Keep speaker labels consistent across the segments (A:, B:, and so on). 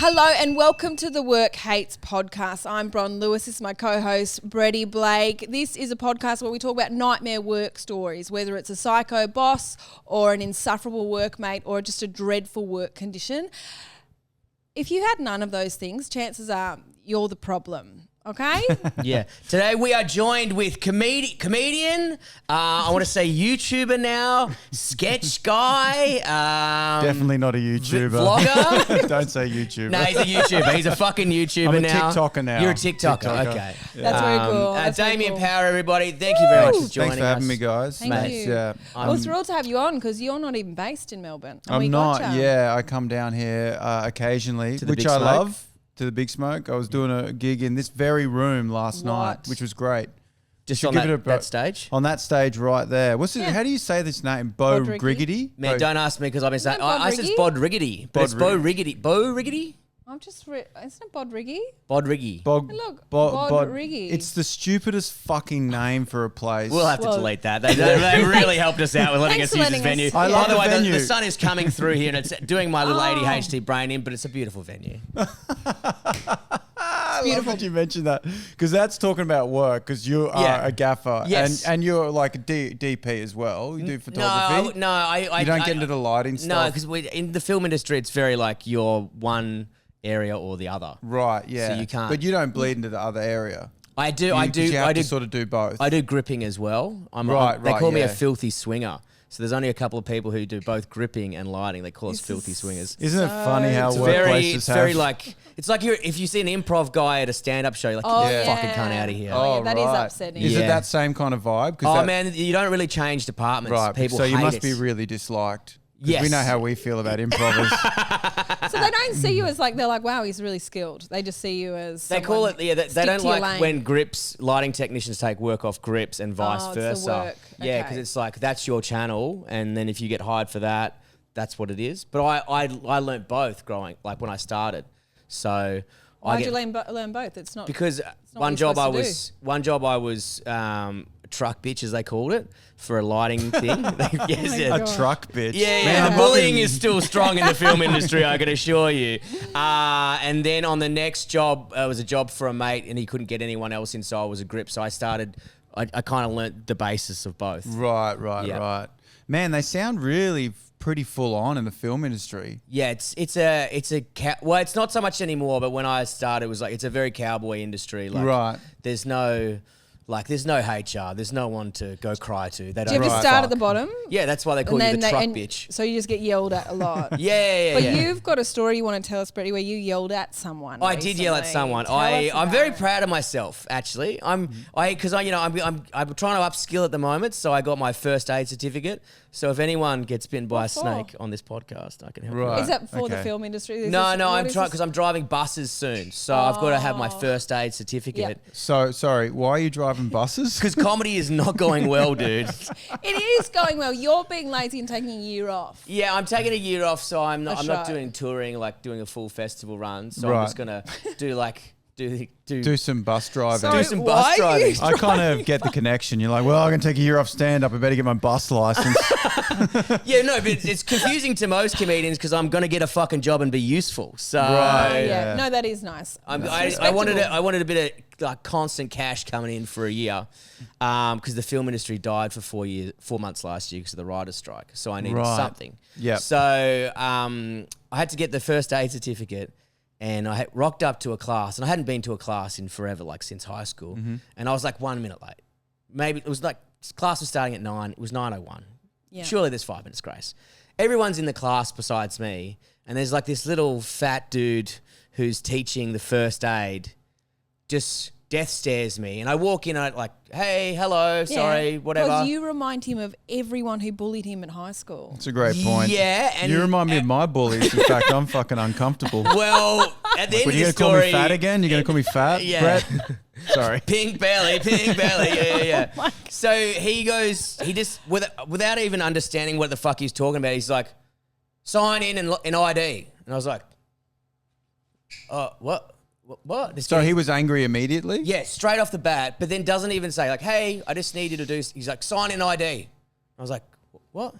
A: Hello and welcome to the Work Hates podcast. I'm Bron Lewis. This is my co-host, Brady Blake. This is a podcast where we talk about nightmare work stories, whether it's a psycho boss or an insufferable workmate or just a dreadful work condition. If you had none of those things, chances are you're the problem. Okay?
B: Yeah. Today we are joined with comedian, I want to say YouTuber now, sketch guy.
C: Definitely not a YouTuber.
B: Vlogger.
C: Don't say YouTuber.
B: No, he's a YouTuber. He's a fucking YouTuber
C: I'm a
B: now.
C: TikToker now.
B: You're a TikToker. Okay.
A: That's very cool. That's very
B: Damien
A: cool.
B: Power, everybody. Thank you very much for joining
C: Thanks for having me, guys.
A: Thank you.
C: Yeah.
A: Well, it's thrilled to have you on because you're not even based in Melbourne. And we
C: I'm not.
A: gotcha.
C: Yeah, I come down here occasionally,
B: To the
C: which
B: Big
C: I
B: Smoke?
C: love. To the Big Smoke. I was doing a gig in this very room last night, which was great.
B: Just
C: Should
B: on
C: give it a
B: that stage.
C: On that stage right there. What's it?
A: Yeah.
C: How do you say this name? Bo
A: Bodriggity?
C: Griggity?
B: Man, don't ask me because I've been saying, I said
A: Bodriggy?
B: Bodriggity, but it's Bo-Riggity. Bo-Riggity?
A: I'm just, isn't it Bodriggy?
B: Bodriggy.
C: Bog,
A: Hey, look,
C: Bod-
A: Bodriggy.
C: It's the stupidest fucking name for a place.
B: We'll have to
A: Well-
B: delete that. They really helped us out with letting
A: Thanks
B: us
A: for
B: use this
A: letting us-
B: venue.
C: I love
B: By the
C: the
B: way,
C: venue.
B: the sun is coming through here and it's doing my little
A: Oh.
B: ADHD brain in, but it's a beautiful venue.
C: I love
A: beautiful.
C: that you mentioned that because that's talking about work because you are
B: Yeah.
C: a gaffer
B: Yes.
C: and you're like a DP as well. You do photography.
B: I
C: You don't get into the lighting
B: No,
C: stuff.
B: because in the film industry, it's very like you're one area or the other.
C: Right, yeah.
B: So you can't.
C: But you don't bleed into the other area.
B: I do.
C: You have
B: I
C: to
B: do.
C: sort of do both.
B: I do gripping as well. They
C: Right,
B: call me a
C: yeah.
B: filthy swinger. So there's only a couple of people who do both gripping and lighting. They call us filthy swingers.
C: Isn't it funny how
B: It's
C: workplaces have...
B: very like it's like if you see an improv guy at a stand-up show, you're like,
A: Oh,
B: get the
A: yeah.
B: fucking cunt out of here.
A: Oh, yeah, that is
C: right.
A: upsetting.
C: Is
B: Yeah.
C: it that same kind of vibe? 'Cause
B: Oh
C: that-
B: man, you don't really change departments.
C: Right,
B: People
C: so you
B: hate
C: must
B: it.
C: be really disliked. 'Cause
B: Yes.
C: we know how we feel about improvers.
A: So they don't see you as like, they're like, wow, he's really skilled. They just see you as
B: They call
A: someone-
B: it, yeah, they
A: stick
B: don't
A: to your
B: like
A: lane.
B: when grips, lighting technicians take work off grips and vice
A: Oh, it's the
B: versa.
A: work.
B: Yeah,
A: Okay.
B: because it's like, that's your channel. And then if you get hired for that, that's what it is. But I learnt both growing, like when I started. So
A: Why'd you learn both? It's not
B: because
A: not what
B: one
A: you're
B: job
A: supposed
B: I was truck bitch, as they called it, for a lighting thing. Yes,
A: my
B: yeah.
A: God.
C: A truck bitch.
B: Yeah,
C: Man,
B: the
C: I'm
B: bullying
C: loving-
B: is still strong in the film industry, I can assure you. And then on the next job, it was a job for a mate, and he couldn't get anyone else in, so I was a grip. So I kind of learnt the basis of both.
C: Right.
B: Yeah.
C: Man, they sound really pretty full on in the film industry.
B: Yeah, it's not so much anymore, but when I started, it was like it's a very cowboy industry. Like,
C: Right.
B: There's no HR. There's no one to go cry to. They don't.
A: Do you ever
B: give a
A: start
B: fuck.
A: at the bottom?
B: Yeah, that's why they call you the truck bitch.
A: So you just get yelled at a lot.
B: Yeah.
A: But you've got a story you want to tell us, Brady, where you yelled at someone.
B: I did yell at
A: recently.
B: someone.
A: Tell us
B: I'm
A: about
B: very
A: it.
B: proud of myself, actually. I'm trying to upskill at the moment, so I got my first aid certificate. So if anyone gets bitten by a
A: What for?
B: snake on this podcast, I can help.
C: Right.
B: You.
A: Is that for the
C: Okay.
A: film industry? Is
B: No,
A: this-
B: I'm
A: what is
B: trying
A: this?
B: because I'm driving buses soon, so I've got to have my first aid certificate.
C: So, sorry, why are you driving buses?
B: Because comedy is not going well, dude.
A: It is going well. You're being lazy and taking a year off.
B: Yeah, I'm taking a year off, so I'm not
A: show.
B: doing touring, like doing a full festival run. So I'm
C: Right.
B: just gonna do
C: Do some bus driving.
A: Sorry,
B: do some
A: why
B: bus
A: are you-
B: driving.
C: I kind of get the connection. You're like, well, I'm going to take a year off stand-up. I better get my bus license.
B: Yeah, no, but it's confusing to most comedians because I'm gonna get a fucking job and be useful. So
C: Right.
A: Yeah.
C: Yeah.
A: No, that is nice.
B: I
A: Respectable.
B: wanted a bit of like constant cash coming in for a year, because the film industry died for 4 months last year because of the writer's strike. So I needed
C: Right.
B: something.
C: Yep.
B: So I had to get the first aid certificate. And I had rocked up to a class, and I hadn't been to a class in forever, like since high school.
C: Mm-hmm.
B: And I was like 1 minute late. Maybe it was like class was starting at 9. It was 9:01.
A: Yeah.
B: Surely there's 5 minutes grace. Everyone's in the class besides me, and there's like this little fat dude who's teaching the first aid. Just death stares me, and I walk in and I'm like, hey, hello, sorry, whatever.
A: Because you remind him of everyone who bullied him at high school.
C: It's a great point.
B: Yeah, and
C: you remind me of my bullies. In fact, I'm fucking uncomfortable.
B: well, at the end
C: What,
B: of
C: you
B: the
C: going to call
B: story,
C: me fat again? You're going to call me fat,
B: Yeah.
C: Brett? Sorry.
B: Pink belly. Yeah. So he goes, he just, without even understanding what the fuck he's talking about, he's like, sign in and ID. And I was like, what? What? This
C: So
B: guy-
C: he was angry immediately?
B: yeah, straight off the bat, but then doesn't even say like, hey, I just need you to do, he's like, sign in ID. I was like, what?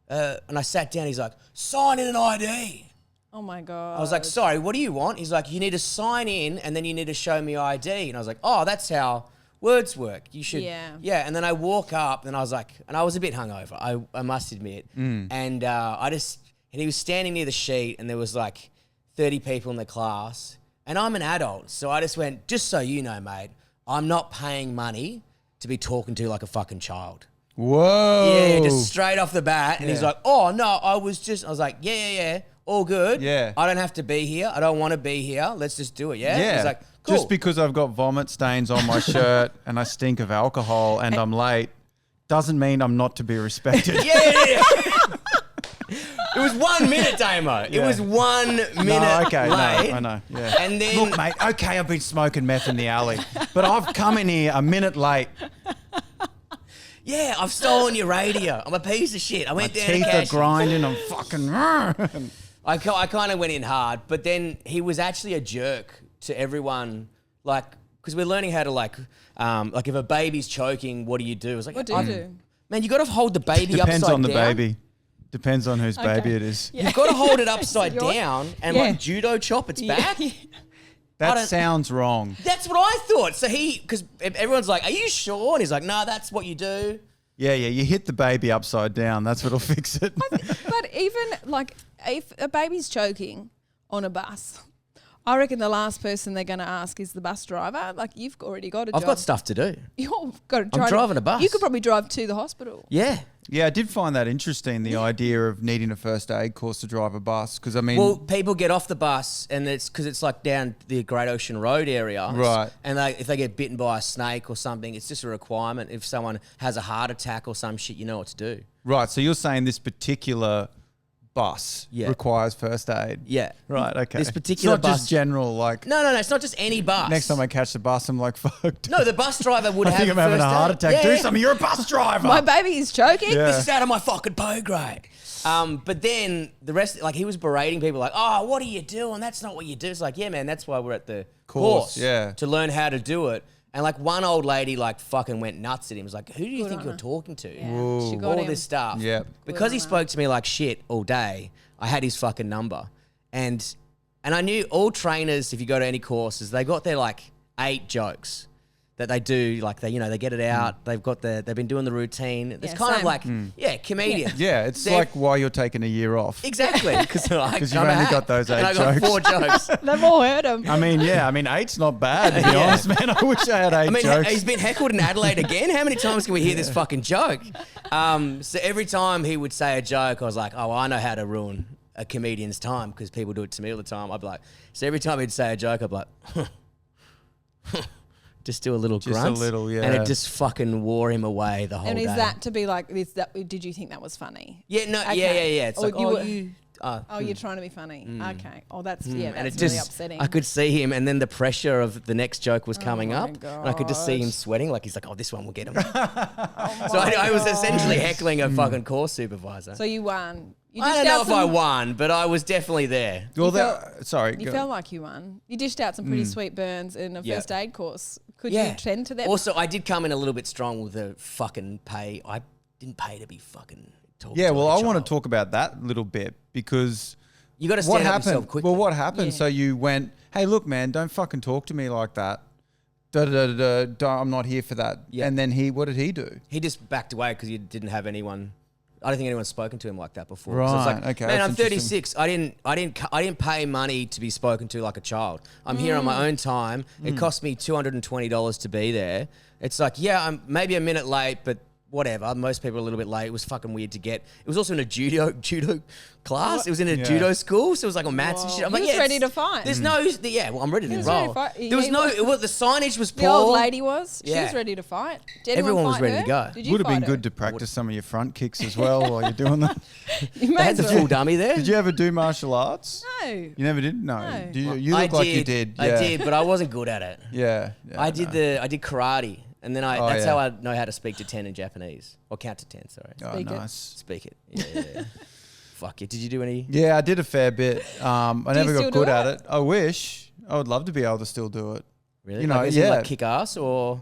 B: And I sat down, he's like, sign in an ID.
A: Oh my God.
B: I was like, sorry, what do you want? He's like, you need to sign in and then you need to show me your ID. And I was like, oh, that's how words work. You should. Yeah. And then I walk up and I was like, and I was a bit hungover, I must admit. And and he was standing near the sheet and there was like 30 people in the class. And I'm an adult. So I just went, just so you know, mate, I'm not paying money to be talking to like a fucking child.
C: Whoa.
B: Yeah, just straight off the bat. And he's like, oh, no, I was like, yeah. All good.
C: Yeah.
B: I don't have to be here. I don't want to be here. Let's just do it. Yeah.
C: Yeah.
B: He's like, cool.
C: Just because I've got vomit stains on my shirt and I stink of alcohol and I'm late doesn't mean I'm not to be respected.
B: Yeah. It was 1 minute, Damo. It was 1 minute late.
C: I know. Yeah.
B: And then,
C: look, mate, okay, I've been smoking meth in the alley, but I've come in here a minute late.
B: yeah, I've stolen your radio. I'm a piece of shit. I went down to
C: Teeth are
B: cash.
C: grinding. I'm fucking.
B: I kind of went in hard, but then he was actually a jerk to everyone, like, because we're learning how to, like if a baby's choking, what do you do? I was like,
A: What do you do?
B: Man, you got to hold the baby
C: Depends
B: upside
C: on the
B: down.
C: baby. Depends on whose baby it is.
A: Yeah.
B: You've got to hold it upside
A: Yours?
B: down and
A: Yeah.
B: like judo chop its back.
C: That sounds wrong.
B: That's what I thought. So because everyone's like, are you sure? And he's like, no, that's what you do.
C: Yeah, you hit the baby upside down. That's what'll fix it.
A: But even like if a baby's choking on a bus, I reckon the last person they're going to ask is the bus driver. Like you've already got a job.
B: I've got stuff to do.
A: You've got to drive.
B: I'm driving a bus.
A: You could probably drive to the hospital.
B: Yeah.
C: Yeah, I did find that interesting, the idea of needing a first aid course to drive a bus. Because, I mean...
B: Well, people get off the bus and it's because it's like down the Great Ocean Road area.
C: Right.
B: And if they get bitten by a snake or something, it's just a requirement. If someone has a heart attack or some shit, you know what to do.
C: Right, so you're saying this particular bus requires first aid?
B: Yeah.
C: Right, okay.
B: This particular
C: it's not
B: bus...
C: just general, like...
B: No, it's not just any bus.
C: Next time I catch the bus, I'm like, fuck.
B: No, the bus driver would
C: I
B: have
C: think I'm having a
B: first
C: heart
B: aid.
C: attack.
B: Yeah.
C: Do something, you're a bus driver.
A: My baby is choking.
C: Yeah.
B: This is out of my fucking pay grade. But then the rest, like he was berating people like, oh, what are you doing? That's not what you do. It's like, yeah, man, that's why we're at the course.
C: Yeah.
B: To learn how to do it. And like one old lady like fucking went nuts at him. Was like, who do you
A: Good
B: think
A: on
B: you're
A: her.
B: talking to?
A: Yeah, she got
B: All
A: him.
B: this stuff.
C: Yep.
B: Because he
A: Good on
B: spoke to me like shit all day, I had his fucking number. And I knew all trainers, if you go to any courses, they got their like 8 jokes that they do, like they get it out. They've been doing the routine. It's kind of
A: same.
B: like, comedians.
C: Yeah, it's
B: They're-
C: like why you're taking a year off.
B: Exactly, because
C: you've only got those 8
B: and I got
C: jokes.
B: 4 jokes.
A: They've all heard them.
C: I mean, 8's not bad, to be
B: Yeah.
C: honest, man. I wish I had 8
B: I mean,
C: jokes.
B: he's been heckled in Adelaide again. How many times can we hear this fucking joke? So every time he would say a joke, I was like, oh, I know how to ruin a comedian's time because people do it to me all the time. I'd be like, so every time he'd say a joke, I'd be like, just do a little
C: Just a
B: grunt.
C: little, yeah.
B: And it just fucking wore him away the whole
A: And
B: day.
A: is that to be like, did you think that was funny?
B: Yeah, no,
A: Okay.
B: yeah. It's
A: Or
B: like,
A: you
B: oh,
A: were-
B: you...
A: Oh, you're trying to be funny. Okay. Oh, that's
B: and
A: that's
B: it
A: really
B: just,
A: upsetting.
B: I could see him, and then the pressure of the next joke was coming
A: my
B: up, and I could just see him
A: God.
B: sweating, like he's like, "Oh, this one will get him."
A: Oh
B: So I was essentially heckling a fucking course supervisor.
A: So you won. You
B: I
A: dished
B: don't know
A: out
B: if I
A: some-
B: won, but I was definitely there.
C: Well,
A: felt-
C: sorry.
A: You
C: go-
A: felt like you won. You dished out some pretty sweet burns in a
B: Yeah.
A: first aid course. Could you tend to that?
B: Also, I did come in a little bit strong with the fucking pay. I didn't pay to be fucking talked
C: Yeah,
B: to
C: well,
B: like
C: I
B: a
C: want to
B: child.
C: talk about that a little bit because
B: You got to
C: what
B: stand up yourself
C: happened?
B: quickly.
C: Well, what happened?
A: Yeah.
C: So you went, hey, look, man, don't fucking talk to me like that. I'm not here for that.
B: Yeah.
C: And then what did he do?
B: He just backed away because he didn't have anyone. I don't think anyone's spoken to him like that before. So it's
C: Right,
B: like,
C: okay,
B: man,
C: that's
B: I'm 36. I didn't pay money to be spoken to like a child. I'm here on my own time. It cost me $220 to be there. It's like, yeah, I'm maybe a minute late, but whatever. Most people are a little bit late. It was fucking weird to get. It was also in a judo class. It was in a judo school, so it was like on mats and shit. I'm
A: He
B: like,
A: was
B: yeah,
A: ready
B: it's-
A: to fight.
B: There's no, well, I'm ready to
A: was ready to
B: roll.
A: fight.
B: There was
A: He
B: no,
A: was-
B: the signage was
A: the old
B: poor.
A: lady was. She
B: Yeah.
A: was ready to fight. Did anyone
B: Everyone was
A: fight
B: ready
A: her?
B: to go.
A: Did you
C: Would have been
A: fight
C: good
A: her?
C: to practice some of your front kicks as well while you're doing that.
A: You
B: They
A: may
B: had
A: as
B: the
A: well.
B: full dummy there.
C: Did you ever do martial arts?
A: No.
C: You never did? No.
A: No.
C: You look like you did. Yeah.
B: I did, but I wasn't good at it.
C: Yeah.
B: I did karate, and then that's
C: yeah.
B: how I know how to speak to 10 in Japanese, or count to 10. Sorry,
C: Oh,
A: Speak it.
C: nice.
B: speak it. Yeah. Fuck it. Did you do any?
C: Yeah, I did a fair bit. I never
A: still
C: got
A: do
C: good at
A: it?
C: it. I wish. I would love to be able to still do it.
B: Really?
C: You know,
B: like, is it
C: yeah.
B: like kick ass or?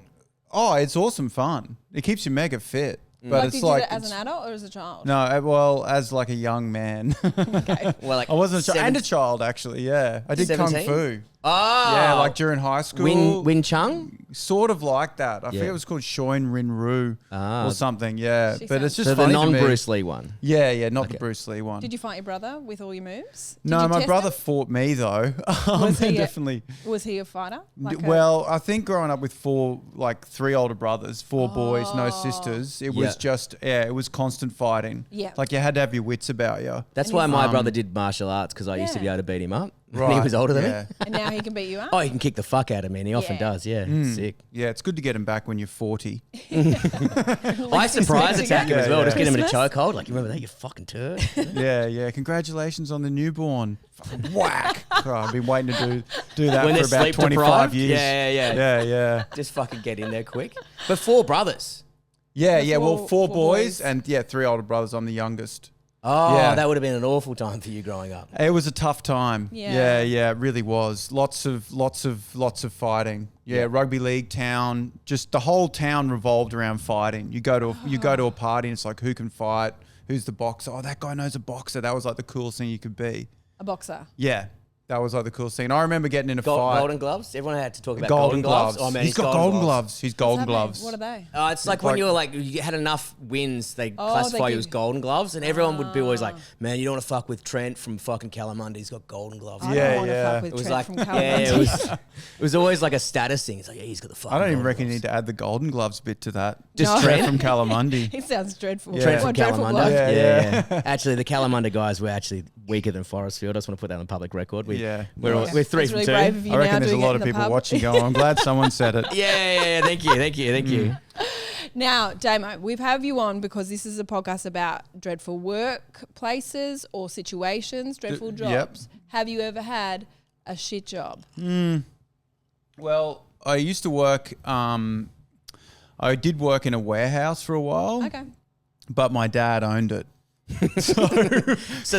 C: Oh, it's awesome fun. It keeps you mega fit. But it's
A: did you
C: like
A: do it as an adult or as a child?
C: no, well, as like a young man.
A: Okay.
B: Well, like
C: I wasn't a child and a child actually. Yeah, I did
B: 17?
C: kung fu.
B: Oh.
C: Yeah, like during high school.
B: Win Chung?
C: Sort of like that. I forget it was called Shoin Rin Ru or something. Yeah,
A: She
C: but it's
A: sounds-
C: just
B: So
C: funny
B: the
C: to me.
B: non-Bruce Lee one.
C: Yeah, not the Bruce Lee one.
A: Did you fight your brother with all your moves? Did
C: No,
A: you
C: my
A: test
C: brother
A: him?
C: fought me though.
A: Was he
C: Definitely.
A: Was he a fighter?
C: Well, I think growing up with three older brothers, four boys, no sisters, it was just it was constant fighting.
A: Yeah.
C: Like you had to have your wits about you.
B: That's why my brother did martial arts because I used to be able to beat him up.
C: Right.
B: When he was older than me.
A: And now he can beat you up?
B: Oh, he can kick the fuck out of me, and he often does. Yeah, sick.
C: Yeah, it's good to get him back when you're 40.
B: I surprise attack him as well.
C: Yeah.
B: Just get him in a
A: Christmas?
B: chokehold. Like, you remember that, you fucking turd?
C: Yeah. Congratulations on the newborn. Fucking whack. Oh, I've been waiting to do that
B: When
C: for
B: they're
C: about
B: sleep
C: 25
B: deprived?
C: years. Yeah.
B: Just fucking get in there quick. But 4 brothers.
C: Yeah. Well,
A: four
C: four boys
A: boys.
C: and 3 older brothers. I'm the youngest.
B: Oh,
C: Yeah.
B: that would have been an awful time for you growing up.
C: It was a tough time.
A: Yeah.
C: Yeah, it really was. Lots of fighting. Yeah, rugby league town. Just the whole town revolved around fighting. You go to a party and it's like, who can fight? Who's the boxer? Oh, that guy knows a boxer. That was like the coolest thing you could be.
A: A boxer.
C: Yeah, that was like the coolest thing. I remember getting in a fight.
B: Golden gloves? Everyone had to talk about
C: Golden gloves.
B: Oh, man,
C: he's got golden gloves. He's golden
A: What's that mean?
C: gloves.
A: What are they?
B: It's like when you were like, you had enough wins, they
A: they
B: classify you
A: give-
B: as golden gloves, and everyone would be always like, man, you don't want to fuck with Trent from fucking Calamunda, he's got golden gloves.
A: I
C: Yeah,
A: don't want to
C: yeah.
A: fuck with
B: It was
A: Trent
B: like,
A: from
B: it was always like a status thing. It's like, yeah, he's got the fucking
C: I don't even
B: golden
C: reckon you
B: gloves.
C: need to add the golden gloves bit to that.
B: Just
A: No.
C: Trent
B: Trent?
C: from Calamundi.
A: He sounds dreadful.
C: Yeah.
B: Trent
A: What
B: from
A: dreadful
B: Calamunda.
A: bloke.
C: Yeah.
B: Actually, the Calamunda guys were actually weaker than Forestfield. I just want to put that on public record. We're 3
A: That's
B: from
A: really
B: 2.
A: brave of you
C: I reckon
A: now
C: there's a
A: doing
C: lot
A: it
C: of
A: in the
C: people
A: pub.
C: watching going, I'm glad someone said it.
B: Yeah. Thank you.
A: Now, Damo, we've had you on because this is a podcast about dreadful workplaces or situations, dreadful
C: Yep.
A: jobs. Have you ever had a shit job?
C: Well, I used to work, I did work in a warehouse for a while,
A: Okay.
C: but my dad owned it.
B: So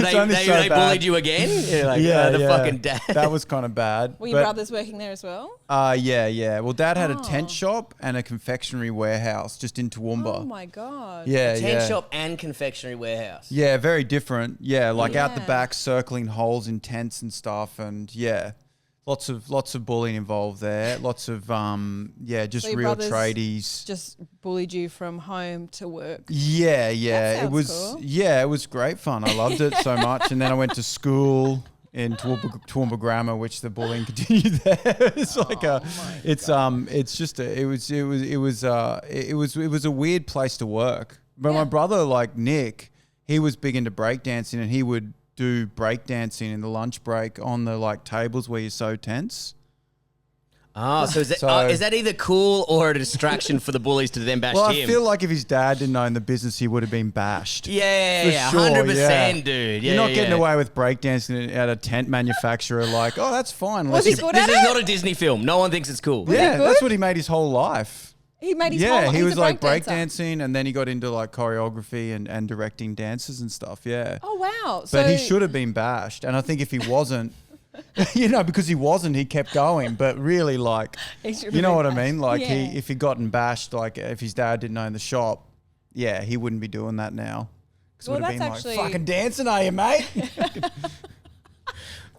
B: they
C: only so
B: bullied
C: bad.
B: you again? You're like, the fucking dad.
C: That was kind of bad.
A: Were your brothers working there as well?
C: Yeah. Well, Dad had a
A: Oh.
C: tent shop and a confectionery warehouse just in Toowoomba.
A: Oh my God.
C: Yeah,
B: Tent shop and confectionery warehouse.
C: Yeah, very different. Yeah, like out the
A: Yeah.
C: back, circling holes in tents and stuff, and lots of bullying involved there. Lots of just
A: So your
C: real
A: brothers
C: tradies.
A: Just bullied you from home to work.
C: Yeah.
A: That
C: It
A: sounds
C: was
A: cool.
C: it was great fun. I loved it so much. And then I went to school in Toowoomba Grammar, which the bullying continued there. It's like it was a weird place to work. But my brother, like Nick, he was big into breakdancing and he would do breakdancing in the lunch break on the like tables where you're so tense.
B: Oh, so is
C: So-
B: that either cool or a distraction for the bullies to then bash
C: Well,
B: him?
C: I feel like if his dad didn't own the business, he would have been bashed.
B: yeah,
C: For sure,
B: 100%, dude.
C: You're not getting away with breakdancing at a tent manufacturer like, oh, that's fine.
A: Was he good
B: This
A: at
B: is
A: it?
B: not a Disney film. No one thinks it's cool.
C: Yeah,
A: good?
C: that's what he made his whole life.
A: He made his
C: Yeah,
A: whole
C: he
A: he's
C: was
A: a
C: like
A: breakdancer.
C: breakdancing and then he got into like choreography and directing dances and stuff. Yeah.
A: Oh wow!
C: But
A: So
C: he should have been bashed. And I think if he wasn't, because he wasn't, he kept going. But really, like,
A: He should have
C: you know
A: been
C: what I
A: bashed.
C: mean? Like,
A: Yeah.
C: if he gotten bashed, like, if his dad didn't own the shop, yeah, he wouldn't be doing that now. Because
A: Well,
C: it would have been
A: that's
C: like,
A: actually-
C: fucking dancing, are you, mate?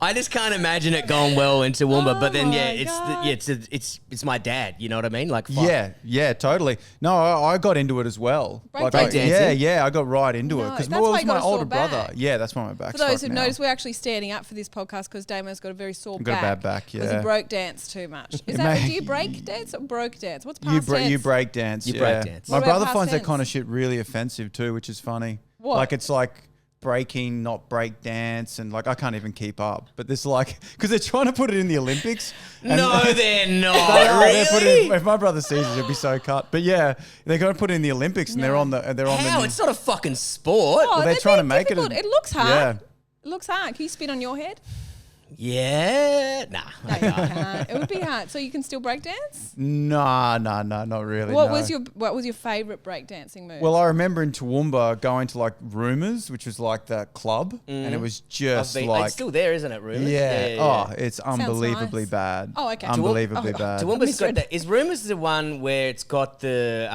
B: I just can't imagine it going well in Toowoomba.
A: Oh
B: but then,
A: my
B: it's
A: God.
B: it's my dad. You know what I mean? Like, fuck.
C: Yeah, totally. No, I got into it as well.
B: Breakdancing?
C: Yeah, I got right into it
A: No,
C: because
A: that's
C: it
A: why
C: was
A: you got
C: my
A: a sore
C: older brother.
A: back.
C: Yeah, that's why my back's
A: For those
C: fucked
A: who've
C: now.
A: noticed, we're actually standing up for this podcast because Damo's got a very sore
C: I've got a
A: back.
C: bad back,
A: Because
C: yeah.
A: he broke dance too much. Is
C: It
A: that
C: may-
A: do you break dance or broke dance? What's
C: You
A: past tense?
C: you break dance.
B: You
C: yeah.
B: break dance.
C: My
A: What about
C: brother
A: past
C: finds that
A: tense?
C: kind of shit really offensive too, which is funny.
A: What?
C: Like it's like breaking, not break dance, and like I can't even keep up. But this like because they're trying to put it in the Olympics. and-
B: No, they're not.
C: They are, they're
B: really?
C: putting- if my brother sees it, he'll be so cut. But yeah, they're going to put it in the Olympics, and
A: No.
C: they're on the
B: How?
C: the.
B: It's not a fucking sport.
A: Oh,
C: they're trying to make it.
A: difficult. It looks hard.
C: Yeah.
A: It looks hard. Can you spin on your head?
B: Yeah. Nah.
A: No, you can't. It would be hard. So you can still break dance?
C: Nah, not really.
A: What
C: no.
A: was your favourite breakdancing move?
C: Well, I remember in Toowoomba going to like Rumours, which was like that club, and it was just like
B: it's still there, isn't it? Rumors.
C: yeah. Oh, it's unbelievably
A: nice.
C: bad.
A: Oh, okay.
C: Unbelievably
A: Oh,
C: bad.
B: Toowoomba's
A: Misread.
B: got that. Is Rumors the one where it's got the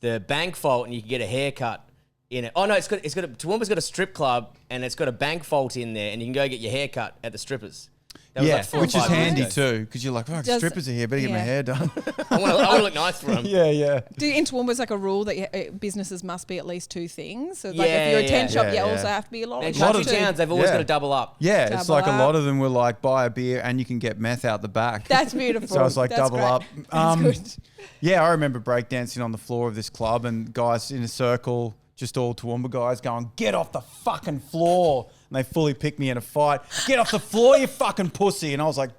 B: the bank vault and you can get a haircut in it. Oh no, Toowoomba's got a strip club and it's got a bank vault in there and you can go get your hair cut at the strippers.
C: Yeah,
B: like 4 or
C: which is
B: 5 years
C: handy
B: ago.
C: too, because you're like, fuck, strippers are here, better get my hair done.
B: I want to look nice for them.
C: Yeah.
A: In Toowoomba, it's like a rule that businesses must be at least 2 things. So like if you're a tent shop, you also have to be a lot
B: And
A: of
B: country towns, they've always got to double up.
C: Yeah, it's like
A: Double
C: a lot
A: up.
C: of them were like, buy a beer and you can get meth out the back.
A: That's beautiful.
C: So it's like
A: That's
C: double
A: great.
C: up.
A: That's good.
C: Yeah, I remember breakdancing on the floor of this club and guys in a circle, just all Toowoomba guys going, get off the fucking floor. And they fully picked me in a fight. Get off the floor, you fucking pussy. And I was like,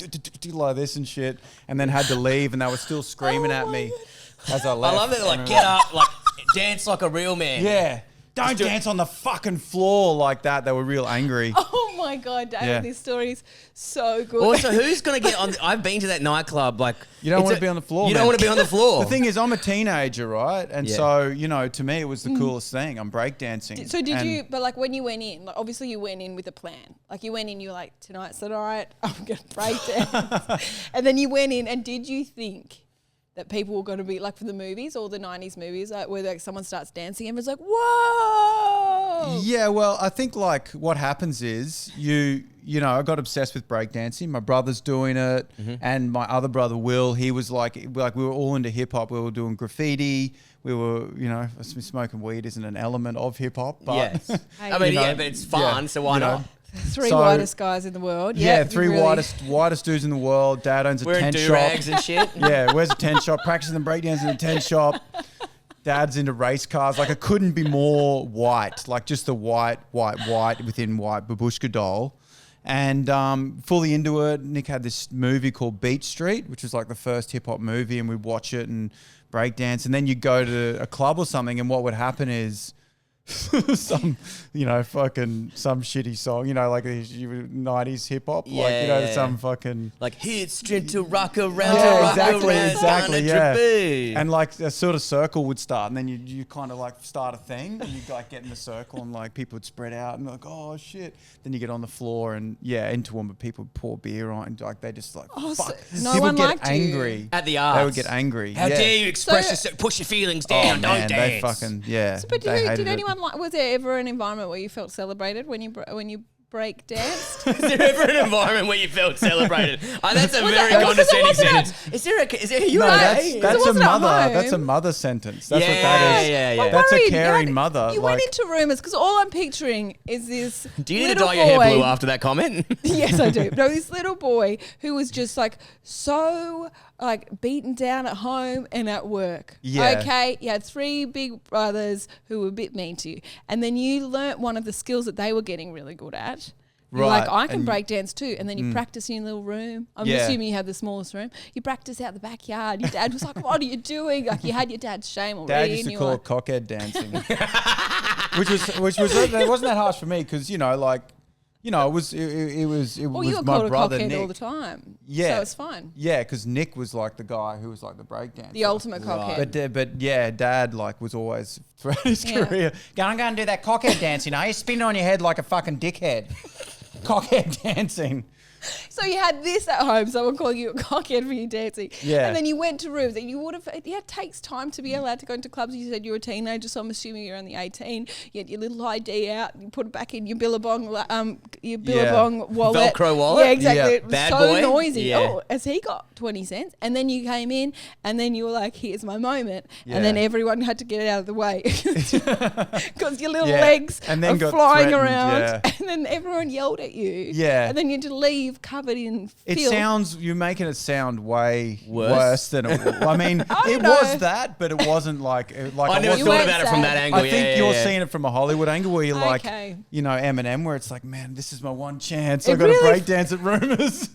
C: like this and shit. And then had to leave and they were still screaming at me as I left.
B: I love that they're like, get up, like dance like a real man.
C: Yeah. Don't dance on the fucking floor like that. They were real angry.
A: Oh my God, David, this story is so good.
B: Also, who's going to get on? I've been to that nightclub. Like,
C: You don't want to be on the floor,
B: You
C: man.
B: don't want to be on the floor.
C: The thing is, I'm a teenager, right? And so, to me, it was the coolest thing. I'm breakdancing.
A: So did you, but like when you went in, like obviously you went in with a plan. Like you went in, you were like, tonight's the night, I'm going to break dance. And then you went in and did you think that people were going to be like for the movies, all the 90s movies, like, where like someone starts dancing and it's like, whoa.
C: Yeah, well, I think like what happens is I got obsessed with breakdancing. My brother's doing it, and my other brother Will, he was like we were all into hip hop. We were doing graffiti. We were, smoking weed isn't an element of hip hop, but
B: Yes. I mean, but it's fun, so why not?
A: 3 whitest guys in the world.
C: Yeah,
A: Yep,
C: 3
A: really.
C: whitest dudes in the world. Dad owns a
B: Wearing
C: tent shop.
B: do-rags and shit.
C: Yeah, wears a tent shop, practicing the breakdance in a tent shop. Dad's into race cars. Like, it couldn't be more white. Like, just the white within white babushka doll. And fully into it. Nick had this movie called Beat Street, which was like the first hip-hop movie, and we'd watch it and breakdance. And then you'd go to a club or something, and what would happen is some shitty song, like these 90s hip hop, some fucking
B: like hit straight to rock around,
C: exactly, and like a sort of circle would start, and then you kind of like start a thing, and you like get in the circle, and like people would spread out, and like, oh shit, then you get on the floor, and in Toowoomba people would pour beer on, and like they just like
A: Oh, so
C: fuck.
A: no
C: People
A: one
C: get
A: liked
C: angry
A: you.
B: At the arts.
C: They would get angry.
B: How dare you express yourself, push your feelings down, don't
C: They
B: dance.
C: fucking
A: But
C: they hated
A: did
C: it.
A: anyone like? Was there ever an environment where you felt celebrated when you break danced?
B: Is there ever an environment where you felt celebrated? That's a very
A: that-
B: condescending
A: wasn't
B: sentence. Is there you
C: No,
B: okay?
C: that's a
A: wasn't at
C: mother.
A: home.
C: That's a mother sentence. That's what
B: Yeah,
C: that is.
B: yeah, yeah.
A: I'm
C: That's a
A: worried.
C: caring mother.
A: You went into rumours because all I'm picturing is this.
B: Do you need to
A: little
B: dye your hair
A: boy-
B: blue after that comment?
A: Yes, I do. No, this little boy who was just like so like beaten down at home and at work.
C: Yeah.
A: Okay. You had 3 big brothers who were a bit mean to you, and then you learnt one of the skills that they were getting really good at. You're like,
C: Right,
A: I can
C: and-
A: break dance too. And then you practice in your little room. I'm
C: Yeah.
A: assuming you had the smallest room. You practice out the backyard. Your dad was like, what are you doing? Like you had your dad's shame already.
C: Dad used
A: and
C: to
A: you
C: call
A: were
C: it cockhead dancing, which was it wasn't that harsh for me because it was
A: well, you were
C: my
A: called a
C: brother
A: cockhead
C: Nick.
A: all the time.
C: Yeah,
A: So it's fine.
C: Yeah, because Nick was like the guy who was like the breakdancer.
A: The ultimate cockhead.
C: But Dad like was always throughout his
A: Yeah.
C: career go and do that cockhead dancing. You spin on your head like a fucking dickhead. Cockhead dancing.
A: So you had this at home, someone calling you a cockhead for your dancing.
C: Yeah.
A: And then you went to rooms and you would have, it takes time to be allowed to go into clubs. You said you were a teenager, so I'm assuming you're only 18. You had your little ID out, you put it back in your Billabong wallet.
B: Velcro wallet?
A: Yeah, exactly.
C: Yeah.
A: It was
B: Bad
A: so
B: boy?
A: noisy.
B: Yeah.
A: Oh, has he got 20 cents? And then you came in and then you were like, here's my moment.
C: Yeah.
A: And then everyone had to get it out of the way. Because your little
C: Yeah.
A: legs
C: And then
A: are
C: got
A: flying
C: threatened,
A: around.
C: yeah.
A: And then everyone yelled at you.
C: Yeah.
A: And then you had to leave covered in
C: It
A: filth.
C: sounds you're making it sound way
B: Worse?
C: worse than it was. I mean,
A: I
C: it
A: don't know.
C: was that, but it wasn't like
B: I
C: it
B: never
C: wasn't-
B: thought
A: weren't
B: about it from that
A: sad.
B: angle.
C: I think
B: yeah,
C: you're
B: yeah.
C: seeing it from a Hollywood angle where you're like,
A: Okay.
C: Eminem, where it's like, man, this is my one chance.
A: It
C: I've got
A: really-
C: to breakdance at Rumours.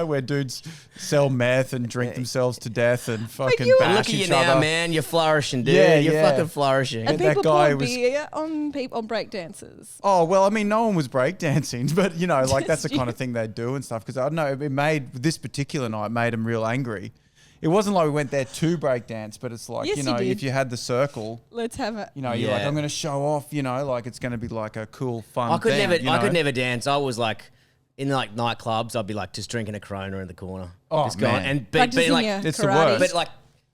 C: Where dudes sell meth and drink themselves to death and fucking
A: you-
C: bash
B: Look at you
C: each
B: now,
C: other.
B: man. You're flourishing, dude.
C: Yeah,
B: You're
C: yeah.
B: fucking flourishing.
A: And
C: that
A: people
C: guy
A: poured
C: was-
A: beer on break dancers.
C: Oh, well, I mean, no one was breakdancing, but, like that's the kind of thing they do and stuff. Because I don't know, it made, this particular night made them real angry. It wasn't like we went there to breakdance, but it's like,
A: Yes, you did.
C: if you had the circle,
A: Let's have it.
C: you're like,
B: Yeah.
C: I'm going to show off, like it's going to be like a cool, fun
B: I could
C: thing.
B: I could never dance. I was like in like nightclubs. I'd be like just drinking a Corona in the corner.
C: Oh,
B: just going
C: man.
B: and but
A: Practicing
B: like
A: your
C: it's the
A: karate.
C: worst.
B: but like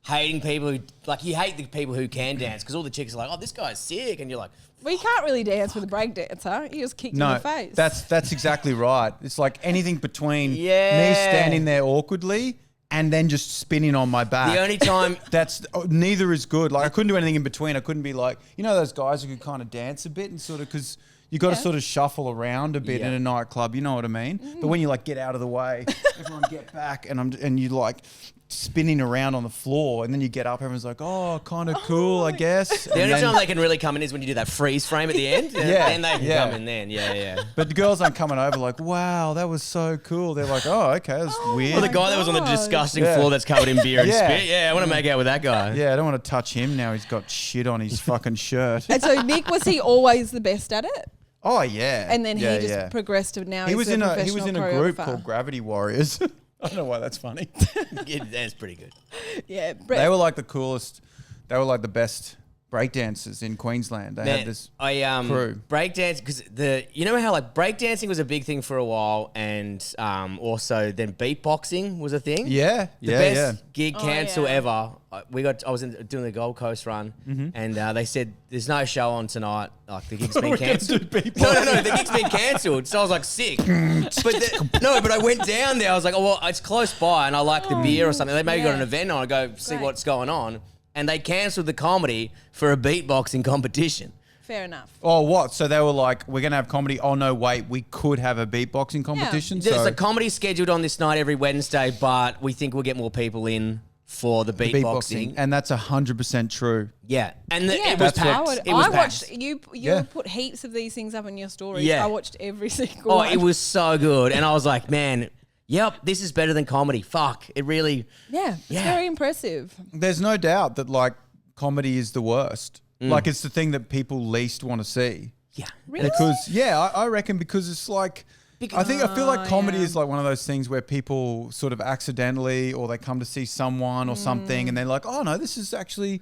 B: hating people who, like, you hate the people who can dance because all the chicks are like, oh, this guy's sick. And you're like,
A: Well, you can't really dance with a break dancer. You just kicked in the face.
C: That's exactly right. It's like anything between me
B: Yeah.
C: standing there awkwardly and then just spinning on my back.
B: the only time.
C: Neither is good. Like I couldn't do anything in between. I couldn't be like, those guys who could kind of dance a bit and sort of, because you got to sort of shuffle around a bit in a nightclub. You know what I mean? But when you like get out of the way, everyone get back, and you like spinning around on the floor, and then you get up, everyone's like, oh, kind of cool, I guess.
B: The only time they can really come in is when you do that freeze frame at the end. And they can come in then. Yeah.
C: But the girls aren't coming over like, wow, that was so cool. They're like, oh, okay, that's weird.
B: Or the guy that was on the disgusting floor that's covered in beer and spit. Yeah, I want to make out with that guy.
C: Yeah, I don't want to touch him now. He's got shit on his fucking shirt.
A: And so Nick, was he always the best at it?
C: Oh yeah.
A: And then he just progressed to now.
C: He was in a group
A: choreographer.
C: called Gravity Warriors. I don't know why that's funny.
B: Yeah, that's pretty good.
A: Yeah,
C: They were like the coolest. They were like the best breakdancers in Queensland. They had this crew.
B: Breakdance, because you know how like breakdancing was a big thing for a while, and also then beatboxing was a thing.
C: Yeah,
B: The best gig cancel ever. I was doing the Gold Coast run, and they said there's no show on tonight. Like the gig's been cancelled. No, the gig's been cancelled. So I was like sick. But I went down there. I was like, oh well, it's close by, and I like the beer or something. They maybe got an event on. I go see what's going on. And they cancelled the comedy for a beatboxing competition.
A: Fair enough.
C: Oh, what? So they were like, we're going to have comedy. Oh, no, wait, we could have a beatboxing competition?
B: Yeah. There's a comedy scheduled on this night every Wednesday, but we think we'll get more people in for the beatboxing.
C: And that's 100% true.
B: Yeah. And it
C: That's
B: was packed. It was
A: I
B: packed.
A: watched, you put heaps of these things up on your stories.
B: Yeah.
A: I watched every single one.
B: Oh, it was so good. And I was like, man, yep, this is better than comedy. Fuck. It really...
A: Yeah, it's very impressive.
C: There's no doubt that, like, comedy is the worst. Like, it's the thing that people least want to see.
B: Yeah.
A: Really?
C: Because, I reckon because it's like... I feel like comedy is like one of those things where people sort of accidentally, or they come to see someone or something, and they're like, oh, no, this is actually...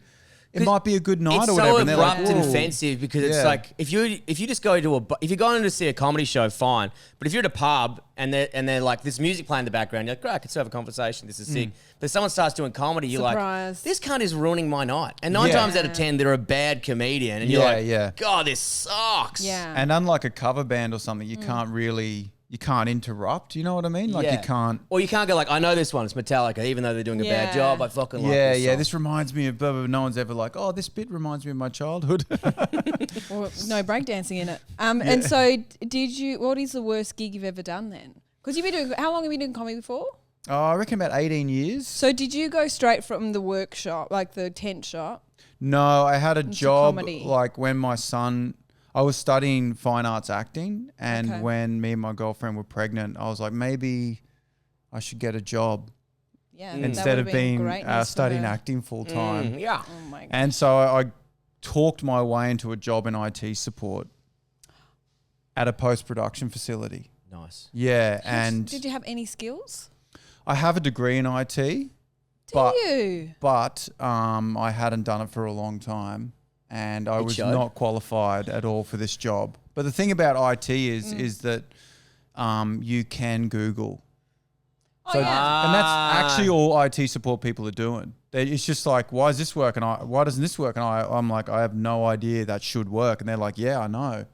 C: It might be a good night or whatever.
B: It's
C: and
B: so
C: they're
B: abrupt
C: like,
B: and
C: "Whoa."
B: offensive because it's like if you just go to if you're going to see a comedy show, fine. But if you're at a pub and they're like there's music playing in the background, you're like, great, I can still have a conversation. This is sick. But if someone starts doing comedy, you're like, this cunt is ruining my night. And 9 times out of 10, they're a bad comedian, and you're like, God, this sucks.
A: Yeah.
C: And unlike a cover band or something, you can't interrupt. You know what I mean? Like you can't.
B: Or you can't go like, I know this one, it's Metallica, even though they're doing a bad job. I fucking love this song.
C: This reminds me of blah, blah, blah. No one's ever like, oh, this bit reminds me of my childhood.
A: Or no breakdancing in it. And so what is the worst gig you've ever done then? Because how long have you been doing comedy before?
C: Oh, I reckon about 18 years.
A: So did you go straight from the workshop, like the tent shop?
C: No, I had a job
A: comedy?
C: like when my son... I was studying fine arts acting, and when me and my girlfriend were pregnant, I was like, maybe I should get a job instead of being studying acting full time.
A: Oh my God.
C: And so I talked my way into a job in IT support at a post-production facility.
B: Nice.
C: Yeah, and
A: did you have any skills?
C: I have a degree in IT.
A: Do you?
C: But I hadn't done it for a long time. And I was not qualified at all for this job. But the thing about IT is that you can Google.
A: And
C: that's actually all IT support people are doing. It's just like, why does this work? And why doesn't this work? And I'm like, I have no idea that should work. And they're like, yeah, I know.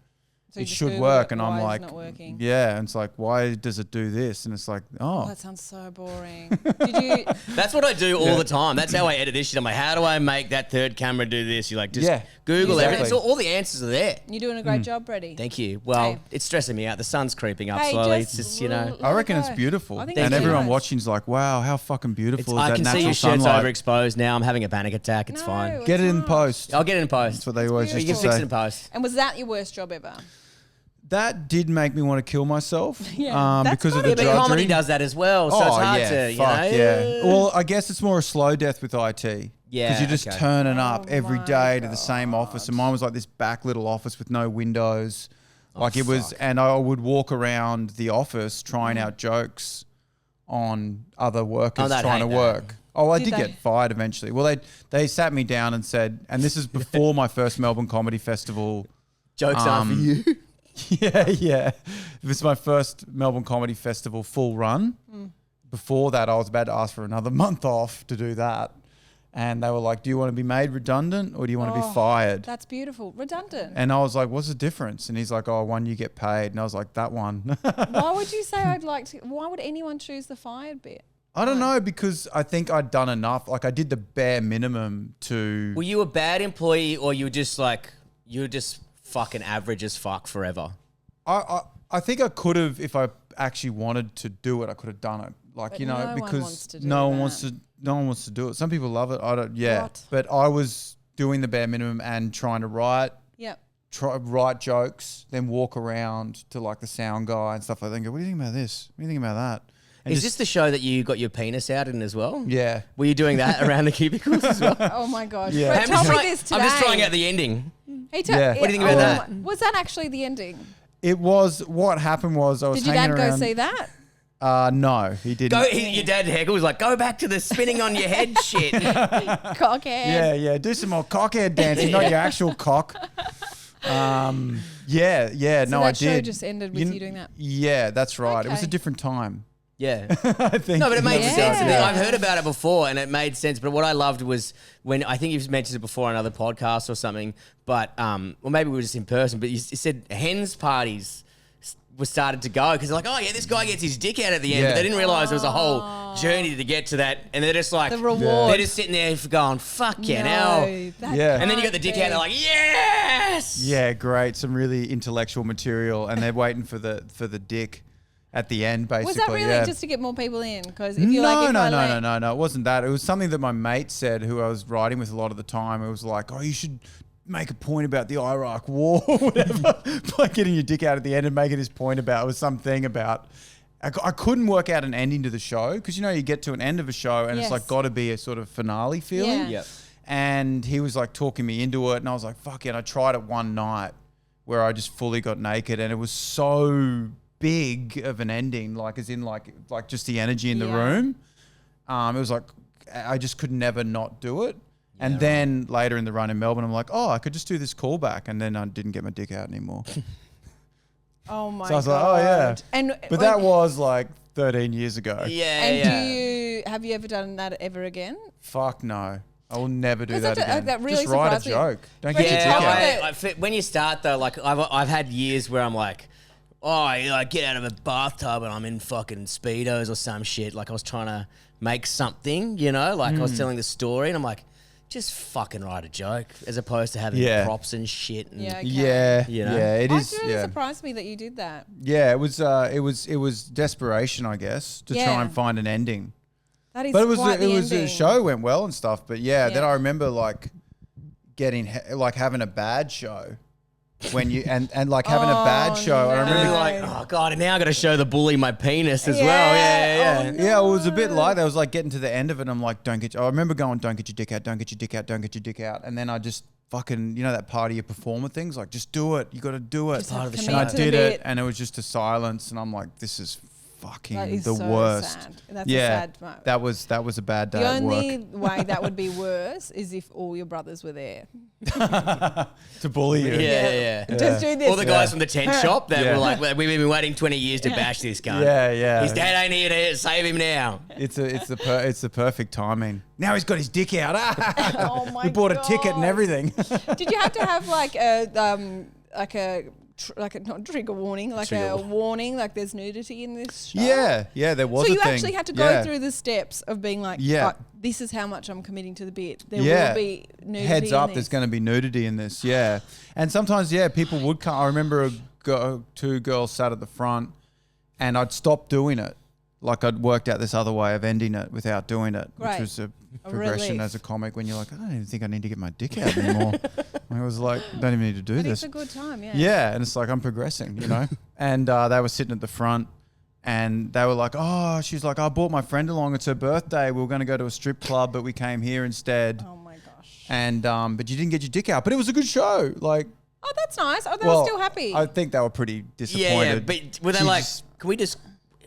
A: So
C: it should work. And I'm like,
A: not working?
C: yeah. And it's like, why does it do this? And it's like, oh.
A: That sounds so boring. Did you?
B: That's what I do all the time. That's how I edit this shit. I'm like, how do I make that third camera do this? You're like, just Google everything. So all the answers are there.
A: You're doing a great job, Brady.
B: Thank you. Well, it's stressing me out. The sun's creeping up slowly. It's just,
C: I reckon it's beautiful. And everyone watching's like, wow, how fucking beautiful is that
B: natural sunlight. I can see your shirt's overexposed now. I'm having a panic attack. It's fine.
C: Get it in post.
B: I'll get it in post.
C: That's what they always used to say.
B: You can fix it in post.
A: And was that your worst job ever?
C: That did make me want to kill myself
A: that's
C: because of the
B: but
C: drudgery.
B: comedy does that as well, so it's hard to, you know.
C: Yeah. Well, I guess it's more a slow death with IT.
B: Yeah.
C: Because you're just turning up every day to the same office. And mine was like this back little office with no windows. Like it was, and I would walk around the office trying out jokes on other workers trying to work. Oh, I did get fired eventually. Well, they sat me down and said, and this is before my first Melbourne Comedy Festival.
B: Jokes aren't for you.
C: Yeah. It was my first Melbourne Comedy Festival full run. Before that, I was about to ask for another month off to do that. And they were like, do you want to be made redundant or do you want to be fired?
A: That's beautiful. Redundant.
C: And I was like, what's the difference? And he's like, oh, one you get paid. And I was like, that one.
A: Why would you say why would anyone choose the fired bit?
C: I don't know, because I think I'd done enough. Like I did the bare minimum to...
B: Were you a bad employee or you were just fucking average as fuck forever?
C: I think I could have, if I actually wanted to do it, I could have done it. Like,
A: But
C: you know,
A: no one
C: because
A: wants to do
C: no one
A: that.
C: wants to do it. Some people love it. I don't, yeah.
A: What?
C: But I was doing the bare minimum and trying to write jokes, then walk around to like the sound guy and stuff like that and go, what do you think about this? What do you think about that? And
B: Is this the show that you got your penis out in as well?
C: Yeah.
B: Were you doing that around the cubicles as well?
A: Oh my gosh.
C: Yeah.
A: Brett told me this today.
B: I'm just trying out the ending.
A: He
C: Yeah.
B: What do you think about that?
A: Was that actually the ending?
C: It was, what happened was I was
A: Did your
C: hanging
A: dad
C: around.
A: go see that?
C: No, he didn't.
B: Your dad Heckle was like, go back to the spinning on your head shit.
A: Cockhead.
C: Yeah. Do some more cockhead dancing, not your actual cock. Yeah.
A: So
C: No,
A: that
C: I
A: show
C: did.
A: just ended with you doing that?
C: Yeah, that's right. It was a
A: Okay.
C: different time.
B: Yeah.
C: I think.
B: No, but it makes
A: Yeah.
B: sense to me. I've heard about it before and it made sense. But what I loved was when, I think you've mentioned it before on other podcasts or something, but, or maybe we were just in person, but you said hens parties was started to go because they're like, oh yeah, this guy gets his dick out at the end,
C: Yeah.
B: but they didn't realize there was a whole journey to get to that. And they're just like,
A: The reward.
B: they're just sitting there going, fuck yeah, now.
C: Yeah.
B: And then you got the dick out and they're like, yes!
C: Yeah, great. Some really intellectual material, and they're waiting for the dick at the end, basically.
A: Was that really
C: yeah.
A: just to get more people in? Because if you like,
C: No. It wasn't that. It was something that my mate said, who I was riding with a lot of the time. It was like, oh, you should make a point about the Iraq War or whatever, by getting your dick out at the end and making this point about, it was something about, I couldn't work out an ending to the show because, you know, you get to an end of a show and it's like got to be a sort of finale feeling.
A: Yeah.
B: Yep.
C: And he was like talking me into it and I was like, fuck it. I tried it one night where I just fully got naked and it was so big of an ending, like as in like just the energy in the room. It was like, I just could never not do it. And then later in the run in Melbourne, I'm like, oh, I could just do this callback. And then I didn't get my dick out anymore.
A: Oh my god.
C: So I was like, oh yeah.
A: And
C: but that was like 13 years ago.
B: Yeah,
A: And have you ever done that ever again?
C: Fuck no. I will never do
A: 'Cause
C: that again.
A: that really
C: just write a
A: surprised me.
C: joke. Don't
A: But
C: get your
A: you
C: dick
A: told
C: out.
A: me-
B: when you start though, like I've had years where I'm like, oh, I get out of a bathtub and I'm in fucking Speedos or some shit. Like I was trying to make something, you know, like I was telling the story and I'm like, just fucking write a joke as opposed to having props and shit. And,
A: Yeah. Okay.
C: Yeah,
B: You know?
C: yeah, it is.
A: It really
C: Yeah,
A: surprised me that you did that.
C: yeah. It was desperation, I guess, to try and find an ending.
A: That is
C: But it was
A: quite the
C: the
A: ending.
C: show went well and stuff. But yeah, then
A: Yeah.
C: I remember like having a bad show when you and like having a bad show. I
B: And then
C: remember
B: you're like, oh god, and now I got to show the bully my penis as well. Yeah.
A: Oh, no.
C: Yeah, it was a bit like that. I was like getting to the end of it and I'm like, I remember going, don't get your dick out, don't get your dick out, don't get your dick out. And then I just fucking, you know, that part of your performance things, like just do it. You got to do it.
A: Just
B: Part of the
A: commit
B: show.
C: And I
A: to the
C: did
A: bit.
C: it and it was just a silence and I'm like, this is fucking
A: That is
C: the
A: so
C: worst.
A: sad. That's
C: yeah,
A: a sad moment.
C: that was a bad day
A: The
C: at
A: only
C: work.
A: way that would be worse is if all your brothers were there.
C: To bully you.
B: Yeah.
A: Just do this.
B: All the guys from the tent shop that
C: Yeah.
B: were like, we've been waiting 20 years to bash this guy.
C: Yeah.
B: His dad ain't here to save him now.
C: It's the perfect timing. Now he's got his dick out.
A: Oh my
C: We bought a ticket and
A: God.
C: everything.
A: Did you have to have like a not trigger warning, like
B: Trigger
A: a warning, like there's nudity in this show?
C: yeah, there was
A: So
C: a
A: you
C: thing.
A: actually had to go
C: Yeah.
A: through the steps of being like,
C: Yeah.
A: right, this is how much I'm committing to the bit. There
C: Yeah.
A: will be nudity.
C: Heads up,
A: in
C: there's
A: this.
C: going to be nudity in this. Yeah, and sometimes people would come. I remember two girls sat at the front, and I'd stop doing it. Like I'd worked out this other way of ending it without doing it,
A: Great.
C: which was a
A: A
C: progression
A: relief.
C: as a comic. When you're like, I don't even think I need to get my dick out anymore. I was like, don't even need to do
A: But
C: this.
A: it's a good time, yeah.
C: Yeah, and it's like I'm progressing, you know. And they were sitting at the front, and they were like, "Oh," she's like, "I brought my friend along. It's her birthday. We were going to go to a strip club, but we came here instead."
A: Oh my gosh.
C: And but you didn't get your dick out, but it was a good show. Like,
A: Oh, that's nice. Oh, they were still happy.
C: I think they were pretty disappointed.
B: Yeah, but were they
C: She
B: like,
C: just-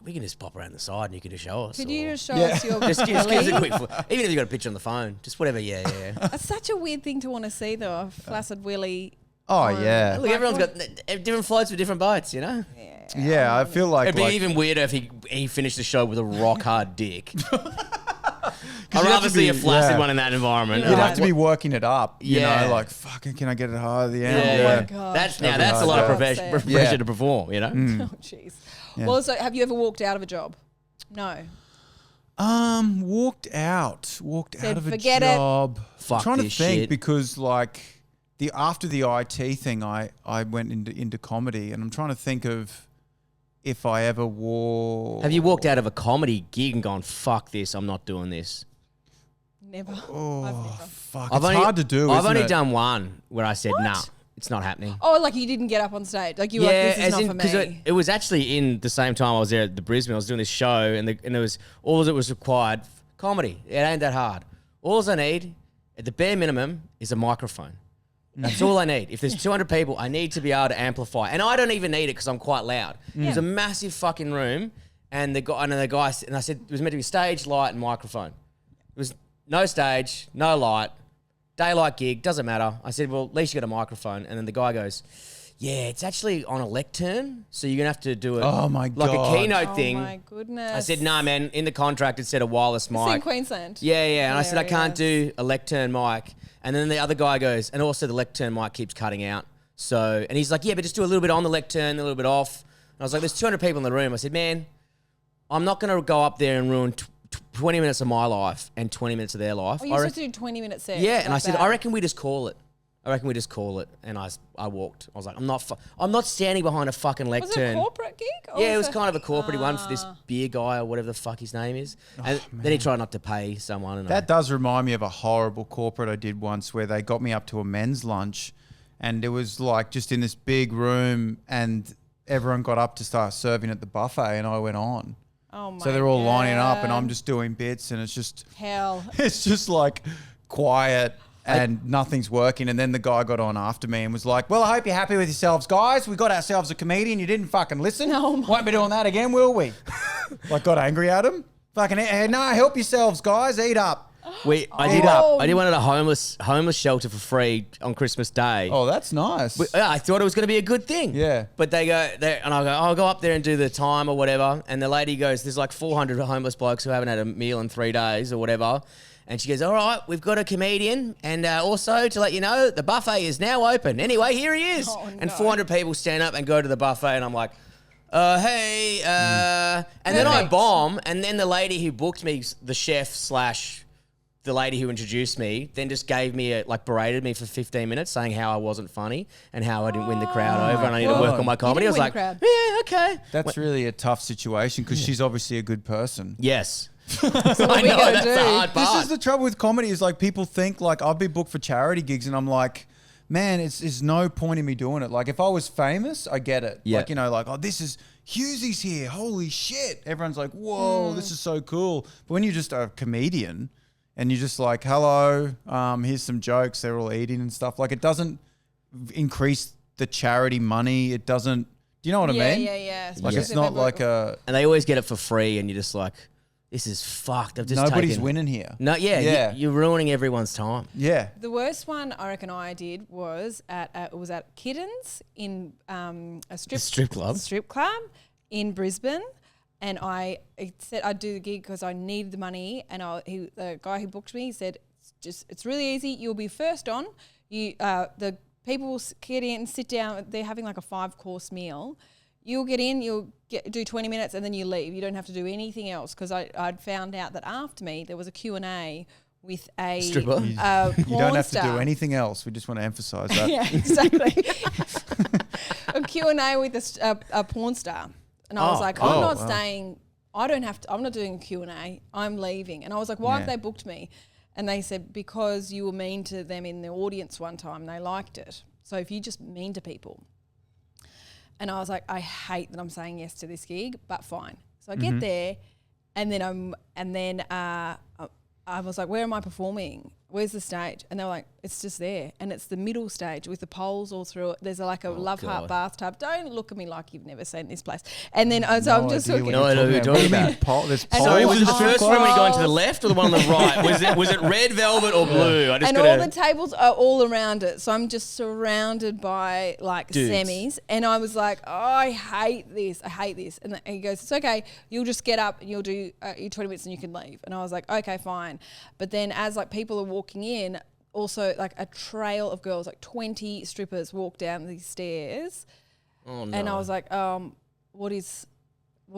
B: we can just pop around the side and you can just show us?
A: Could
B: or-
A: you just show
C: Yeah.
A: us your
B: Just give us a
A: belly?
B: quick, even if you got a picture on the phone, just whatever. Yeah.
A: That's such a weird thing to want to see, though. A flaccid willy.
C: Oh
A: on-
C: yeah,
B: Look, everyone's got different floats with different boats, you know.
C: yeah. I feel like
B: It'd be even weirder if he finished the show with a rock hard dick. I'd rather see a flaccid one in that environment.
C: You'd have to be working it up. You
B: Yeah.
C: know, like, fucking, can I get it high at the end?
A: Oh
B: Yeah.
A: my God.
B: That's
C: That'd be
B: a
C: hard,
B: lot of
C: yeah.
B: pressure to perform, you know?
A: Oh, jeez. Well, so have you ever walked out of a job? No.
C: Walked out
A: Said,
C: of a
A: "Forget it."
C: job.
B: Fuck
C: I'm trying to
B: this
C: think
B: shit.
C: because like after the IT thing, I went into comedy, and I'm trying to think of if I ever wore.
B: Have you walked out of a comedy gig and gone, fuck this, I'm not doing this?
A: Never.
C: Oh,
A: I've never.
C: fuck! It's hard to do.
B: I've
C: isn't
B: only
C: it?
B: done one where I said, nah, it's not happening.
A: Oh, like you didn't get up on stage. Like you were like, this is not for me.
B: It was actually in the same time I was there at the Brisbane. I was doing this show, and it was all that was required. Comedy. It ain't that hard. All I need, at the bare minimum, is a microphone. That's all I need. If there's 200 people, I need to be able to amplify. And I don't even need it because I'm quite loud. It was a massive fucking room, and the guy, and I said it was meant to be stage, light, and microphone. It was no stage, no light, daylight gig, doesn't matter. I said, well, at least you got a microphone. And then the guy goes, yeah, it's actually on a lectern, so you're going to have to do it like a keynote thing.
A: Oh my goodness.
B: I said, nah, man, in the contract it said a wireless mic.
A: It's in Queensland.
B: Yeah. And I said, I can't
A: Hilarious.
B: do a lectern mic. And then the other guy goes, and also the lectern mic keeps cutting out. So, and he's like, yeah, but just do a little bit on the lectern, a little bit off. And I was like, there's 200 people in the room. I said, man, I'm not going to go up there and ruin 20 minutes of my life and 20 minutes of their life.
A: Oh, you're supposed to do 20 minutes set.
B: Yeah, and
A: like
B: I said,
A: that.
B: I reckon we just call it. And I walked. I was like, I'm not standing behind a fucking
A: Was it a
B: lectern.
A: corporate gig? Or
B: Yeah, it was kind of a corporate one for this beer guy or whatever the fuck his name is. And then he tried not to pay someone. And
C: That does remind me of a horrible corporate I did once where they got me up to a men's lunch, and it was like just in this big room, and everyone got up to start serving at the buffet, and I went on.
A: Oh my
C: So they're all lining up, and
A: God.
C: I'm just doing bits, and it's just
A: Hell.
C: it's just like quiet. And nothing's working. And then the guy got on after me and was like, well, I hope you're happy with yourselves, guys. We got ourselves a comedian. You didn't fucking listen.
A: Oh my
C: Won't be doing that again, will we? Like, got angry at him. Fucking, no, help yourselves, guys. Eat up.
B: I did one at a homeless shelter for free on Christmas Day.
C: Oh, that's nice.
B: I thought it was going to be a good thing.
C: Yeah.
B: But they go there, and I go, I'll go up there and do the time or whatever. And the lady goes, there's like 400 homeless blokes who haven't had a meal in 3 days or whatever. And she goes, all right, we've got a comedian. And also to let you know, the buffet is now open. Anyway, here he is.
A: Oh,
B: and
A: no.
B: 400 people stand up and go to the buffet. And I'm like, hey. And then I
A: Perfect.
B: bomb. And then the lady who booked me, the chef / the lady who introduced me, then just gave me berated me for 15 minutes saying how I wasn't funny and how I didn't win the crowd over and I need to work on my comedy. I
A: didn't
B: was
A: win
B: like,
A: the crowd.
B: yeah, okay.
C: That's really a tough situation because she's obviously a good person.
B: Yes.
A: What are
B: I
A: we
B: know,
A: gonna
B: that's
A: do?
B: the hard part.
C: This is the trouble with comedy is like people think like I've been booked for charity gigs and I'm like, man, it's no point in me doing it. Like if I was famous, I get it.
B: Yeah.
C: Like, you know, like, oh, this is Hughesy's here. Holy shit. Everyone's like, whoa, this is so cool. But when you're just a comedian and you're just like, hello, here's some jokes. They're all eating and stuff. Like it doesn't increase the charity money. It doesn't, do you know what I mean?
A: Yeah.
C: Like
A: Especially
C: it's
A: if
C: not
A: they've
C: like
A: got-
C: a,
B: And they always get it for free and you're just like, this is fucked. I've just
C: nobody's
B: taken...
C: winning here.
B: No,
C: Yeah.
B: you're ruining everyone's time.
C: Yeah.
A: The worst one I reckon I did was at Kittens in a strip club in Brisbane, and it said I'd do the gig because I needed the money, and the guy who booked me said it's really easy. You'll be first on. The people will get in, sit down. They're having like a 5-course meal. You'll get in, do 20 minutes and then you leave. You don't have to do anything else because I'd found out that after me there was a Q&A with a
B: Stripper?
A: porn
C: You don't have
A: star.
C: to do anything else. We just want to emphasize that.
A: Yeah, exactly. A Q&A with a porn star. And I was like, I'm not staying. I don't have to. I'm not doing a Q&A. I'm leaving. And I was like, why have they booked me? And they said, because you were mean to them in the audience one time and they liked it. So if you just mean to people. And I was like, I hate that I'm saying yes to this gig, but fine. So I get there, and then I was like, where am I performing? Where's the stage? And they were like, It's just there, and it's the middle stage with the poles all through it. There's like a love heart bathtub. Don't look at me like you've never seen this place. And then so I'm just looking.
B: No idea what you're talking about.
C: There's poles.
B: Sorry, was it the first room when you go into the left or the one on the right? Was it red velvet or blue?
A: And all the tables are all around it, so I'm just surrounded by like
B: dudes.
A: semis. And I was like, oh, I hate this. And he goes, it's okay. You'll just get up and you'll do your 20 minutes and you can leave. And I was like, okay, fine. But then as like people are walking in, also like a trail of girls, like 20 strippers walk down these stairs.
B: Oh, no.
A: And I was like, what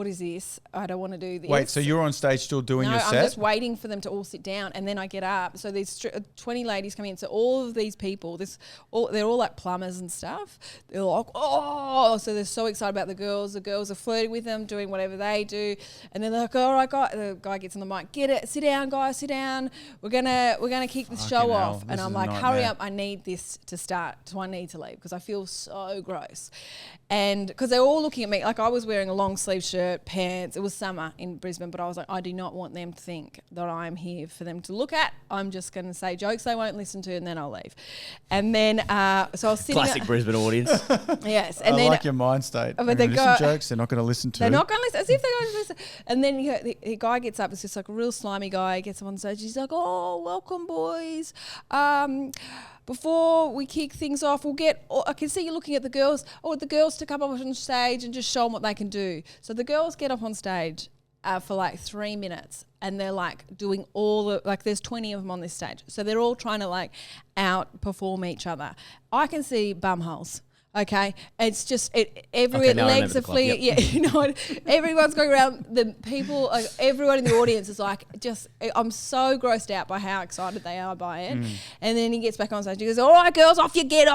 A: is this? I don't want to do this.
C: Wait, so you're on stage still doing your set?
A: I'm just waiting for them to all sit down, and then I get up. So these 20 ladies come in. So all of these people, they're all like plumbers and stuff. They're like, oh, so they're so excited about the girls. The girls are flirting with them, doing whatever they do, and then they're like, all right, the guy gets on the mic, get it, sit down, guys, sit down. We're gonna kick the show off, and I'm like, hurry up, I need this to start, so I need to leave because I feel so gross, and because they're all looking at me like I was wearing a long sleeve shirt. Pants. It was summer in Brisbane, but I was like, I do not want them to think that I'm here for them to look at. I'm just going to say jokes they won't listen to, and then I'll leave. And then, so I was sitting.
B: Classic Brisbane audience.
A: Yes, and
C: I
A: then
C: like your mind state.
A: But they
C: listen jokes they're not going to listen to.
A: They're not going to listen, as if they're going to listen. And then the guy gets up. It's just like a real slimy guy. Gets up on stage. He's like, "Oh, welcome, boys. Before we kick things off, I can see you looking at the girls. I want the girls to come up on stage and just show them what they can do." So the girls get up on stage for like 3 minutes, and they're like doing there's 20 of them on this stage. So they're all trying to like outperform each other. I can see bum holes. Okay, it's just everywhere. Legs are fleeing. Yep. Yeah, you know what? Everyone's going around. The people, everyone in the audience is like, I'm so grossed out by how excited they are by it. And then he gets back on stage. He goes, "All right, girls, off you get.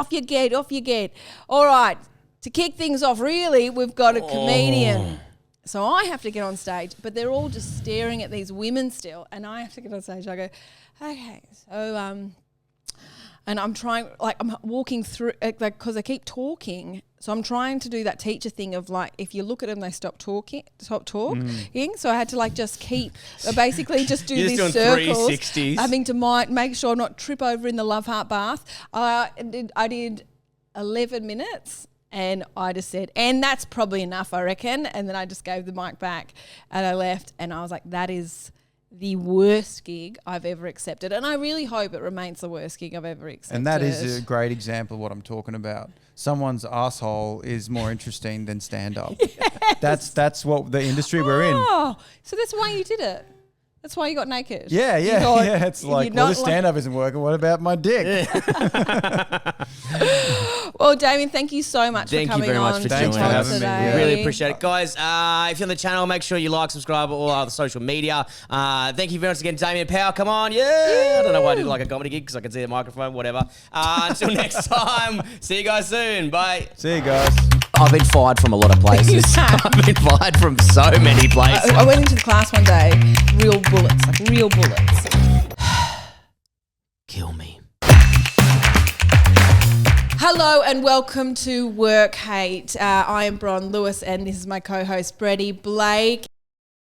A: All right, to kick things off, really, we've got a comedian." So I have to get on stage, but they're all just staring at these women still, and I have to get on stage. I go, "Okay, so and I'm trying, like, I'm walking through, like, because I keep talking. So I'm trying to do that teacher thing of, like, if you look at them, they stop talking. So I had to, like, just keep, basically just do these circles. 360s. Having to make sure not trip over in the love heart bath. I did 11 minutes. And I just said, and that's probably enough, I reckon. And then I just gave the mic back and I left. And I was like, that is the worst gig I've ever accepted. And I really hope it remains the worst gig I've ever accepted.
C: And that is a great example of what I'm talking about. Someone's asshole is more interesting than stand-up. Yes. That's what the industry we're in.
A: Oh, so that's why you did it. That's why you got naked.
C: Yeah. It's like, well, this stand-up isn't working. What about my dick?
B: Yeah.
A: Well, Damien, thank you so much for coming on.
B: Thank you very much for joining us
A: today.
B: Really appreciate it. Guys, if you're on the channel, make sure you like, subscribe, all our social media. Thank you very much again, Damien Power. Come on. Yeah. I don't know why I did like a comedy gig because I could see the microphone, whatever. Until next time, see you guys soon. Bye.
C: See you guys.
B: I've been fired from a lot of places. I've been fired from so many places.
A: I went into the class one day, real bullets.
B: Kill me.
A: Hello and welcome to Work Hate. I am Bron Lewis and this is my co-host Brady Blake.